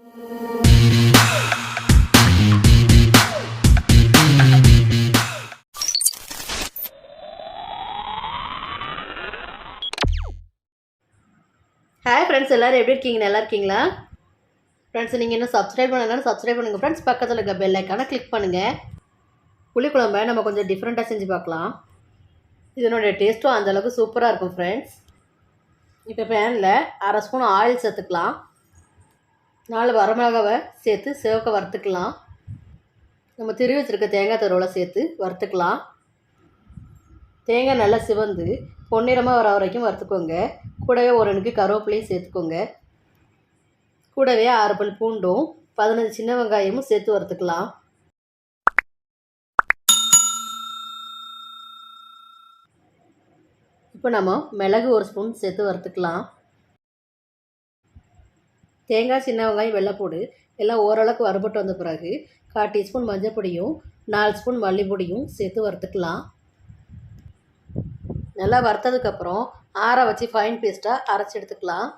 Hi friends, எல்லோரும் எப்படி இருக்கீங்க? நல்லா இருக்கீங்களா? ஃப்ரெண்ட்ஸ், நீங்கள் இன்னும் சப்ஸ்கிரைப் பண்ணலன்னா சப்ஸ்கிரைப் பண்ணுங்கள் ஃப்ரெண்ட்ஸ். பக்கத்தில் இருக்க பெல் ஐக்கானை கிளிக் பண்ணுங்கள். புளிக்குழம்பை நம்ம கொஞ்சம் டிஃப்ரெண்ட்டாக செஞ்சு பார்க்கலாம். இதனுடைய டேஸ்ட்டும் அந்தளவுக்கு சூப்பராக இருக்கும் ஃப்ரெண்ட்ஸ். இப்போ பேனில் அரை ஸ்பூன் ஆயில் சேர்த்துக்கலாம். 4 வரமிளகாவை சேர்த்து சிவக்க வறுத்துக்கலாம். நம்ம திருவி வச்சுருக்க தேங்காய் துருவலை சேர்த்து வறுத்துக்கலாம். தேங்காய் நல்லா சிவந்து பொன்னிறமாக வர வரைக்கும் வறுத்துக்கோங்க. கூடவே ஒரு எனக்கு கருவேப்பிலையும் சேர்த்துக்கோங்க. கூடவே 6 பல் பூண்டும் 15 சின்ன வெங்காயமும் சேர்த்து வறுத்துக்கலாம். இப்போ நம்ம மிளகு 1 ஸ்பூன் சேர்த்து வறுத்துக்கலாம். தேங்காய், சின்ன வெங்காயம், வெள்ளைப்பூடு எல்லாம் ஓரளவுக்கு வறுபட்டு வந்த பிறகு 1/4 டீஸ்பூன் மஞ்சள் பொடியும் 4 ஸ்பூன் மல்லிப்பொடியும் சேர்த்து வறுத்துக்கலாம். நல்லா வறுத்ததுக்கப்புறம் ஆற வச்சு ஃபைன் பேஸ்ட்டாக அரைச்சி எடுத்துக்கலாம்.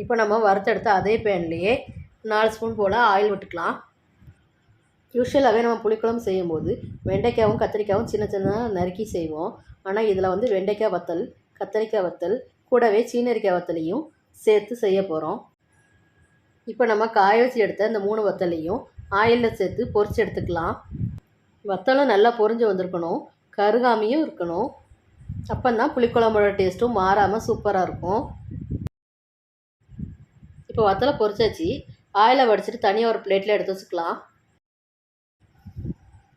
இப்போ நம்ம வறுத்தெடுத்த அதே பேன்லேயே 4 ஸ்பூன் போல் ஆயில் விட்டுக்கலாம். யூஸ்வலாகவே நம்ம புளிக்குழம்பு செய்யும்போது வெண்டைக்காயும் கத்திரிக்காயும் சின்ன சின்னதாக நறுக்கி செய்வோம். ஆனால் இதில் வந்து வெண்டைக்காய் வத்தல், கத்திரிக்காய் வத்தல், கூடவே சீனரிக்காய் வத்தலையும் சேர்த்து செய்ய போகிறோம். இப்போ நம்ம காய வச்சு எடுத்த இந்த 3 வத்தலையும் ஆயிலில் சேர்த்து பொரிச்சு எடுத்துக்கலாம். வத்தலும் நல்லா பொரிஞ்சு வந்திருக்கணும், கருகாமையும் இருக்கணும். அப்போ தான் புளிக்குழம்போட டேஸ்ட்டும் மாறாமல் சூப்பராக இருக்கும். இப்போ வத்தலை பொரிச்சாச்சு. ஆயிலை வடிச்சிட்டு தனியாக ஒரு பிளேட்டில் எடுத்து வச்சுக்கலாம்.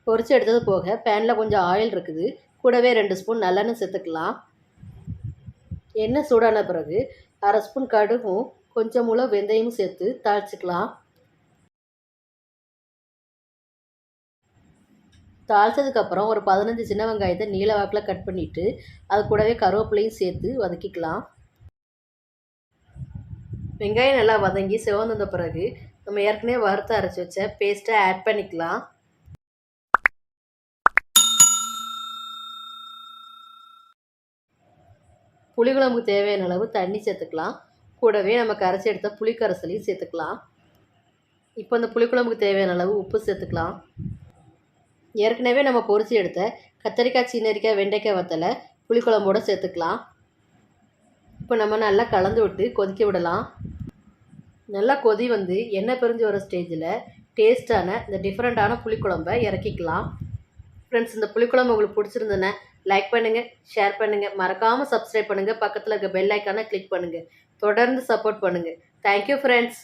பொரிச்சு எடுத்தது போக பேனில் கொஞ்சம் ஆயில் இருக்குது. கூடவே 2 ஸ்பூன் நல்லெண்ணெய் சேர்த்துக்கலாம். எண்ணெய் சூடான பிறகு அரை ஸ்பூன் கடுகும் கொஞ்சம் முளை வெந்தயமும் சேர்த்து தாளிச்சிக்கலாம். தாளித்ததுக்கப்புறம் ஒரு 15 சின்ன வெங்காயத்தை நீல வாக்கில் கட் பண்ணிவிட்டு அது கூடவே கருவேப்பிலையும் சேர்த்து வதக்கிக்கலாம். வெங்காயம் நல்லா வதங்கி சிவந்த பிறகு நம்ம ஏற்கனவே வறுத்து அரைச்சி வச்ச பேஸ்ட்டை ஆட் பண்ணிக்கலாம். புளிக்குழம்புக்கு தேவையான அளவு தண்ணி சேர்த்துக்கலாம். கூடவே நம்ம கரைச்சி எடுத்த புளிக்கரைசலையும் சேர்த்துக்கலாம். இப்போ இந்த புளிக்குழம்புக்கு தேவையான அளவு உப்பு சேர்த்துக்கலாம். ஏற்கனவே நம்ம பொரிச்சு எடுத்த கத்திரிக்காய், சீனரிக்காய், வெண்டைக்காய் வத்தலை புளிக்குழம்போடு சேர்த்துக்கலாம். இப்போ நம்ம நல்லா கலந்து விட்டு கொதிக்க விடலாம். நல்லா கொதி வந்து எண்ணெய் பிரிஞ்சு வர ஸ்டேஜில் டேஸ்ட்டான இந்த டிஃப்ரெண்ட்டான புளிக்குழம்பை இறக்கிக்கலாம். ஃப்ரெண்ட்ஸ், இந்த புளிக்குழம்பு உங்களுக்கு பிடிச்சிருந்ததுன்னா லைக் பண்ணுங்கள், ஷேர் பண்ணுங்கள், மறக்காமல் சப்ஸ்கிரைப் பண்ணுங்கள். பக்கத்தில் இருக்க பெல் ஐக்கானை கிளிக் பண்ணுங்கள். தொடர்ந்து சப்போர்ட் பண்ணுங்கள். Thank you friends.